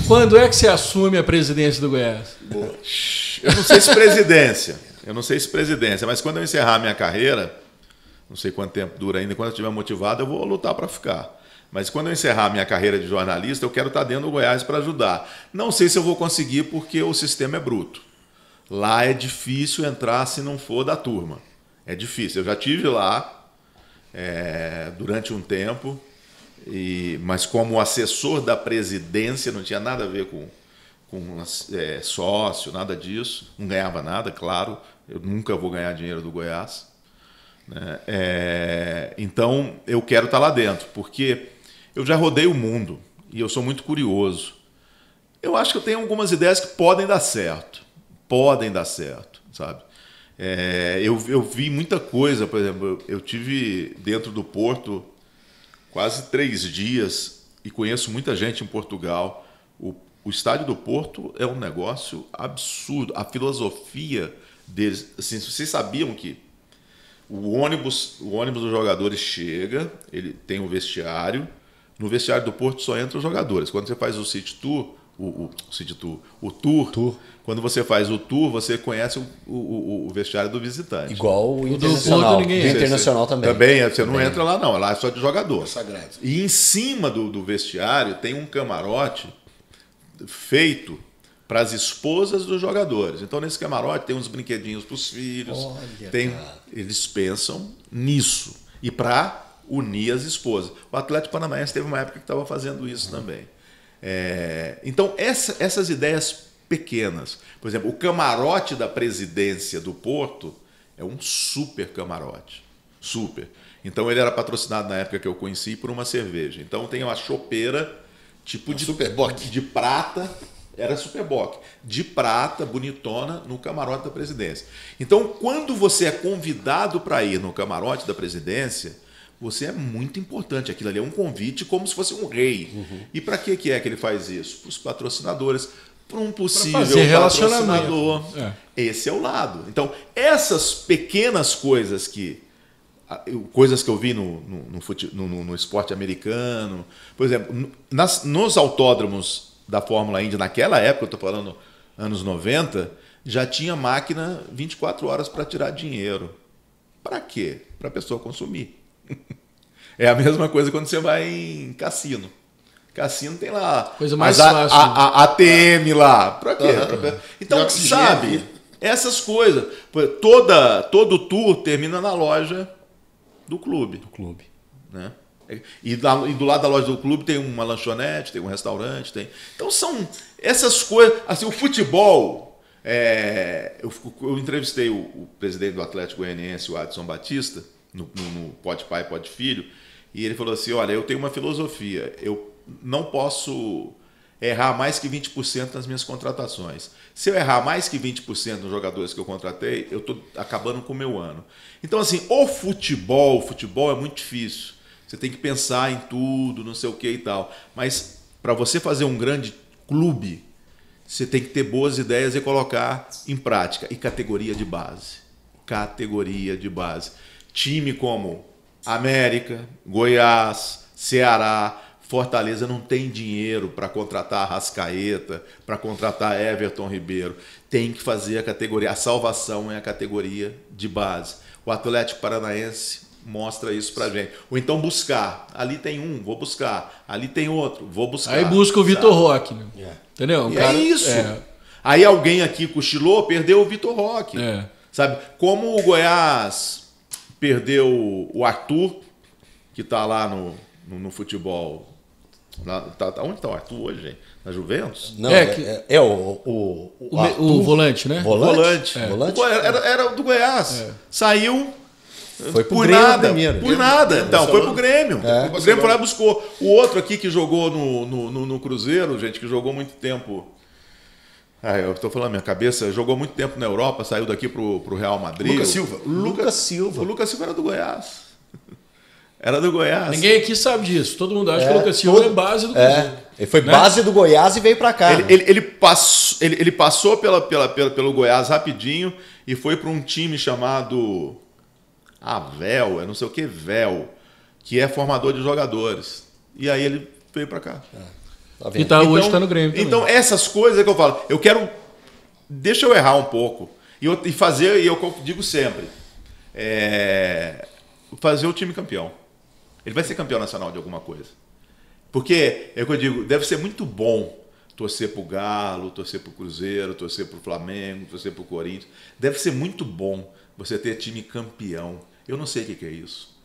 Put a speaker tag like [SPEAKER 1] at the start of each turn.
[SPEAKER 1] Quando é que você assume a presidência do Goiás?
[SPEAKER 2] Eu não sei se presidência. Mas quando eu encerrar a minha carreira, não sei quanto tempo dura ainda, quando eu estiver motivado, eu vou lutar para ficar. Mas quando eu encerrar a minha carreira de jornalista, eu quero estar dentro do Goiás para ajudar. Não sei se eu vou conseguir porque o sistema é bruto. Lá é difícil entrar se não for da turma. É difícil. Eu já estive lá durante um tempo, mas como assessor da presidência, não tinha nada a ver com sócio, nada disso. Não ganhava nada, claro. Eu nunca vou ganhar dinheiro do Goiás. Né? Então, eu quero estar lá dentro, porque eu já rodei o mundo e eu sou muito curioso. Eu acho que eu tenho algumas ideias que podem dar certo. Sabe? Eu vi muita coisa, por exemplo, eu tive dentro do Porto quase 3 dias e conheço muita gente em Portugal. O estádio do Porto é um negócio absurdo. A filosofia deles, assim, vocês sabiam que o ônibus dos jogadores chega, ele tem um vestiário. No vestiário do Porto só entram os jogadores. Quando você faz o City Tour, o tour, quando você faz o tour, você conhece o vestiário do visitante.
[SPEAKER 3] Igual o Internacional. O Internacional também.
[SPEAKER 2] Também, você não entra lá não, lá é só de jogador.
[SPEAKER 4] É sagrado.
[SPEAKER 2] E em cima do vestiário tem um camarote feito para as esposas dos jogadores. Então, nesse camarote tem uns brinquedinhos para os filhos. Eles pensam nisso. E para unir as esposas. O Atlético Paranaense teve uma época que estava fazendo isso também. Então, essas ideias pequenas. Por exemplo, o camarote da presidência do Porto é um super camarote. Super. Então, ele era patrocinado na época que eu conheci por uma cerveja. Então, tem uma chopeira tipo de prata. Era Superboc, de prata, bonitona, no camarote da presidência. Então, quando você é convidado para ir no camarote da presidência, você é muito importante. Aquilo ali é um convite como se fosse um rei. E para que é que ele faz isso? Para os patrocinadores, para um possível patrocinador. Esse é o lado. Então, essas pequenas coisas que eu vi no esporte americano, por exemplo, nos autódromos da Fórmula Indy, naquela época, eu estou falando anos 90, já tinha máquina 24 horas para tirar dinheiro. Para quê? Para a pessoa consumir. É a mesma coisa quando você vai em cassino. Cassino tem lá
[SPEAKER 1] coisa mais fácil.
[SPEAKER 2] A ATM lá. Para quê? Então, sabe, essas coisas. Todo tour termina na loja do clube. Né? E do lado da loja do clube tem uma lanchonete, tem um restaurante. Então são essas coisas. Assim, o futebol. Eu entrevistei o presidente do Atlético Goianiense, o Adson Batista, no Pode Pai, Pode Filho, e ele falou assim: olha, eu tenho uma filosofia, eu não posso errar mais que 20% nas minhas contratações. Se eu errar mais que 20% nos jogadores que eu contratei, eu estou acabando com o meu ano. Então, assim, o futebol é muito difícil. Você tem que pensar em tudo, não sei o que e tal. Mas para você fazer um grande clube, você tem que ter boas ideias e colocar em prática. E categoria de base. Time como América, Goiás, Ceará, Fortaleza não tem dinheiro para contratar Arrascaeta, para contratar Everton Ribeiro. Tem que fazer a categoria. A salvação é a categoria de base. O Atlético Paranaense mostra isso pra gente. Ou então buscar. Ali tem um, vou buscar. Ali tem outro, vou buscar.
[SPEAKER 1] Aí busca o Vitor Roque. Né? Entendeu?
[SPEAKER 2] É isso. Aí alguém aqui cochilou, perdeu o Vitor Roque. Sabe? Como o Goiás perdeu o Arthur, que está lá no futebol. Onde está o Arthur hoje, gente? Na Juventus?
[SPEAKER 3] Não,
[SPEAKER 1] o volante, né?
[SPEAKER 2] Volante. Era do Goiás. Saiu.
[SPEAKER 3] Foi pro
[SPEAKER 2] por
[SPEAKER 3] Grêmio
[SPEAKER 2] nada.
[SPEAKER 3] primeiro.
[SPEAKER 2] Por nada. Então, foi pro Grêmio. O Grêmio foi lá e buscou. O outro aqui que jogou no Cruzeiro, gente, que jogou muito tempo. Eu estou falando, minha cabeça, jogou muito tempo na Europa, saiu daqui pro Real Madrid.
[SPEAKER 4] Lucas Silva.
[SPEAKER 2] O Lucas Silva era do Goiás. Era do Goiás.
[SPEAKER 1] Ninguém aqui sabe disso. Todo mundo acha que o Lucas Silva é base do Cruzeiro.
[SPEAKER 3] Ele foi base do Goiás e veio para cá.
[SPEAKER 2] Ele passou pelo Goiás rapidinho e foi para um time chamado Avel, eu não sei o que, Vel, que é formador de jogadores. E aí ele veio para cá.
[SPEAKER 1] Tá vendo? E hoje está no Grêmio também.
[SPEAKER 2] Então, essas coisas que eu falo, eu quero... Deixa eu errar um pouco. E fazer, e eu digo sempre, fazer o time campeão. Ele vai ser campeão nacional de alguma coisa. Porque, é o que eu digo, deve ser muito bom torcer pro Galo, torcer pro Cruzeiro, torcer pro Flamengo, torcer pro Corinthians. Deve ser muito bom você ter time campeão. Eu não sei o que é isso.